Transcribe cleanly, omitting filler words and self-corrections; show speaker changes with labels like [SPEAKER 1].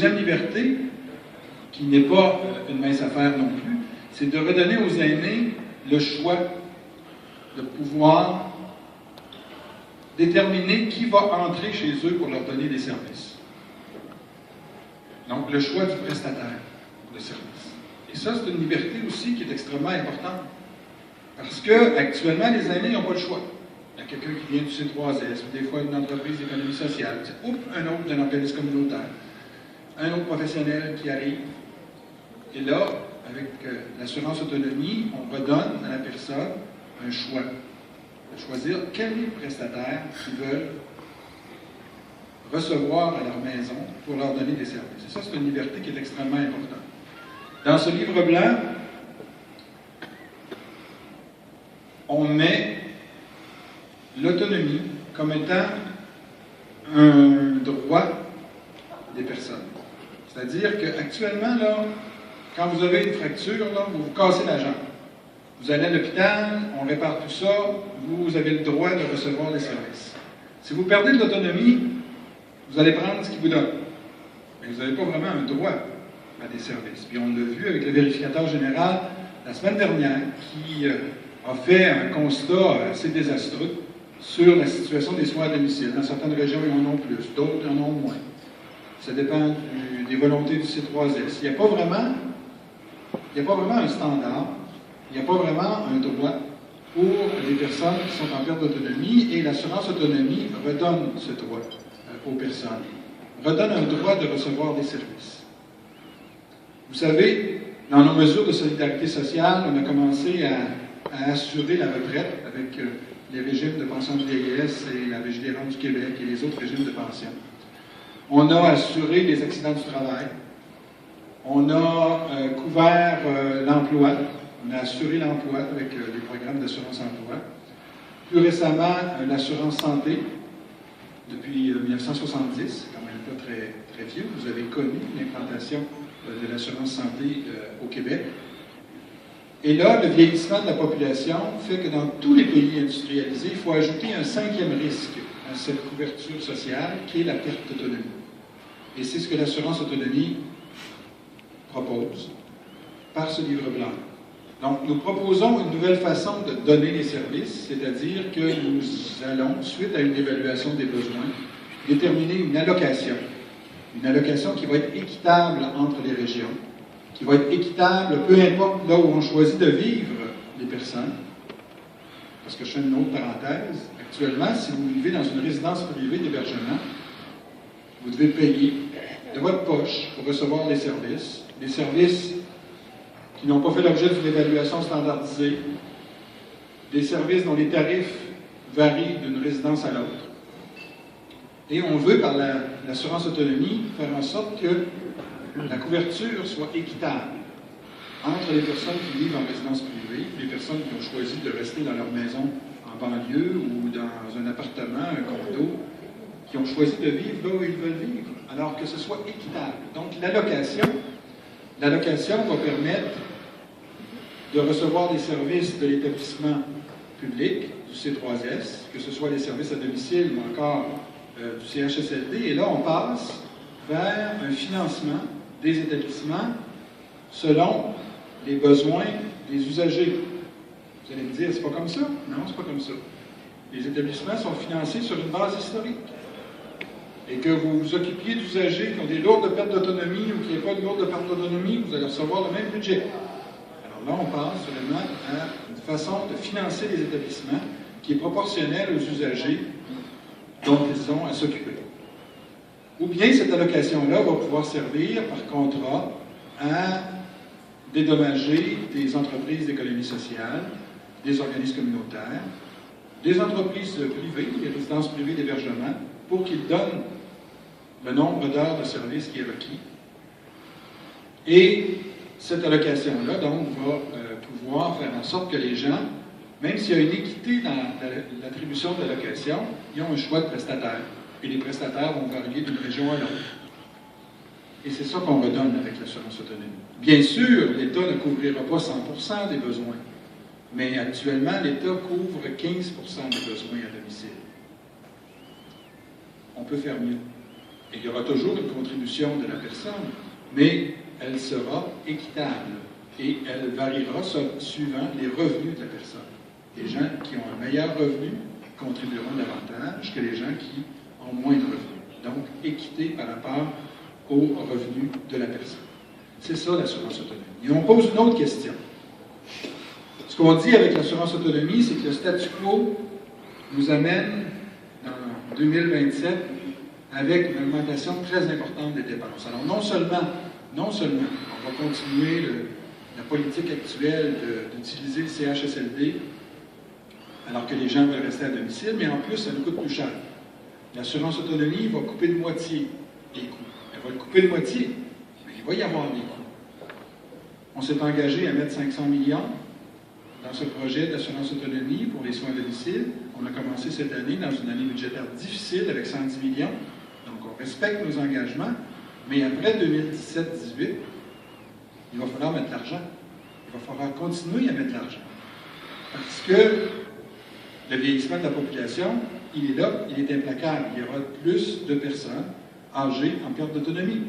[SPEAKER 1] Deuxième liberté, qui n'est pas une mince affaire non plus, c'est de redonner aux aînés le choix de pouvoir déterminer qui va entrer chez eux pour leur donner des services. Donc, le choix du prestataire de service. Et ça, c'est une liberté aussi qui est extrêmement importante. Parce que actuellement, les aînés n'ont pas le choix. Il y a quelqu'un qui vient du C3S, ou des fois une entreprise d'économie sociale, ou un autre d'un organisme communautaire, un autre professionnel qui arrive. Et là, avec l'assurance autonomie, on redonne à la personne un choix. De choisir quel est le prestataire qu'ils veulent recevoir à leur maison pour leur donner des services. Et ça, c'est une liberté qui est extrêmement importante. Dans ce livre blanc, on met l'autonomie comme étant un droit des personnes. C'est-à-dire qu'actuellement, là, quand vous avez une fracture, là, vous vous cassez la jambe. Vous allez à l'hôpital, on répare tout ça, vous avez le droit de recevoir les services. Si vous perdez de l'autonomie, vous allez prendre ce qu'ils vous donnent. Mais vous n'avez pas vraiment un droit à des services. Puis on l'a vu avec le vérificateur général la semaine dernière, qui a fait un constat assez désastreux sur la situation des soins à domicile. Dans certaines régions, ils en ont plus, d'autres en ont moins. Ça dépend des volontés du C3S. Il n'y a pas vraiment un standard, il n'y a pas vraiment un droit pour les personnes qui sont en perte d'autonomie, et l'assurance autonomie redonne ce droit aux personnes, redonne un droit de recevoir des services. Vous savez, dans nos mesures de solidarité sociale, on a commencé à assurer la retraite avec les régimes de pension de vieillesse et la Vigilance du Québec et les autres régimes de pension. On a assuré les accidents du travail. On a couvert l'emploi. On a assuré l'emploi avec les programmes d'assurance emploi. Plus récemment, l'assurance santé, depuis 1970, c'est quand même pas très, très vieux. Vous avez connu l'implantation de l'assurance santé au Québec. Et là, le vieillissement de la population fait que dans tous les pays industrialisés, il faut ajouter un cinquième risque à cette couverture sociale, qui est la perte d'autonomie. Et c'est ce que l'assurance autonomie propose par ce livre blanc. Donc, nous proposons une nouvelle façon de donner les services, c'est-à-dire que nous allons, suite à une évaluation des besoins, déterminer une allocation qui va être équitable entre les régions, qui va être équitable peu importe là où on choisit de vivre les personnes. Parce que je fais une autre parenthèse, actuellement, si vous vivez dans une résidence privée d'hébergement, vous devez payer de votre poche pour recevoir les services qui n'ont pas fait l'objet d'une évaluation standardisée, des services dont les tarifs varient d'une résidence à l'autre. Et on veut, par l'assurance autonomie, faire en sorte que la couverture soit équitable entre les personnes qui vivent en résidence privée, les personnes qui ont choisi de rester dans leur maison en banlieue ou dans un appartement, un condo, qui ont choisi de vivre là où ils veulent vivre, alors que ce soit équitable. Donc l'allocation va permettre de recevoir des services de l'établissement public, du C3S, que ce soit les services à domicile ou encore du CHSLD, et là on passe vers un financement des établissements selon les besoins des usagers. Vous allez me dire, c'est pas comme ça? Non, c'est pas comme ça. Les établissements sont financés sur une base historique. Et que vous vous occupiez d'usagers qui ont des lourdes pertes d'autonomie ou qui n'ont pas de lourdes pertes d'autonomie, vous allez recevoir le même budget. Alors là, on passe vraiment à une façon de financer les établissements qui est proportionnelle aux usagers dont ils ont à s'occuper. Ou bien cette allocation-là va pouvoir servir par contrat à dédommager des entreprises d'économie sociale, des organismes communautaires, des entreprises privées, des résidences privées d'hébergement, pour qu'ils donnent le nombre d'heures de service qui est requis. Et cette allocation-là, donc, va pouvoir faire en sorte que les gens, même s'il y a une équité dans l'attribution de l'allocation, ils ont un choix de prestataire. Et les prestataires vont varier d'une région à l'autre. Et c'est ça qu'on redonne avec l'assurance autonomie. Bien sûr, l'État ne couvrira pas 100% des besoins, mais actuellement, l'État couvre 15% des besoins à domicile. On peut faire mieux. Et il y aura toujours une contribution de la personne, mais elle sera équitable et elle variera suivant les revenus de la personne. Les gens qui ont un meilleur revenu contribueront davantage que les gens qui ont moins de revenus. Donc, équité par rapport aux revenus de la personne. C'est ça l'assurance autonomie. Et on pose une autre question. Ce qu'on dit avec l'assurance autonomie, c'est que le statu quo nous amène en 2027 avec une augmentation très importante des dépenses. Alors non seulement, on va continuer la politique actuelle d'utiliser le CHSLD alors que les gens veulent rester à domicile, mais en plus, ça nous coûte plus cher. L'assurance autonomie va couper de moitié les coûts. Elle va le couper de moitié, mais il va y avoir des coûts. On s'est engagé à mettre 500 millions dans ce projet d'assurance autonomie pour les soins à domicile. On a commencé cette année dans une année budgétaire difficile avec 110 millions. Donc, on respecte nos engagements, mais après 2017-18, il va falloir mettre de l'argent. Il va falloir continuer à mettre de l'argent. Parce que le vieillissement de la population, il est là, il est implacable. Il y aura plus de personnes âgées en perte d'autonomie.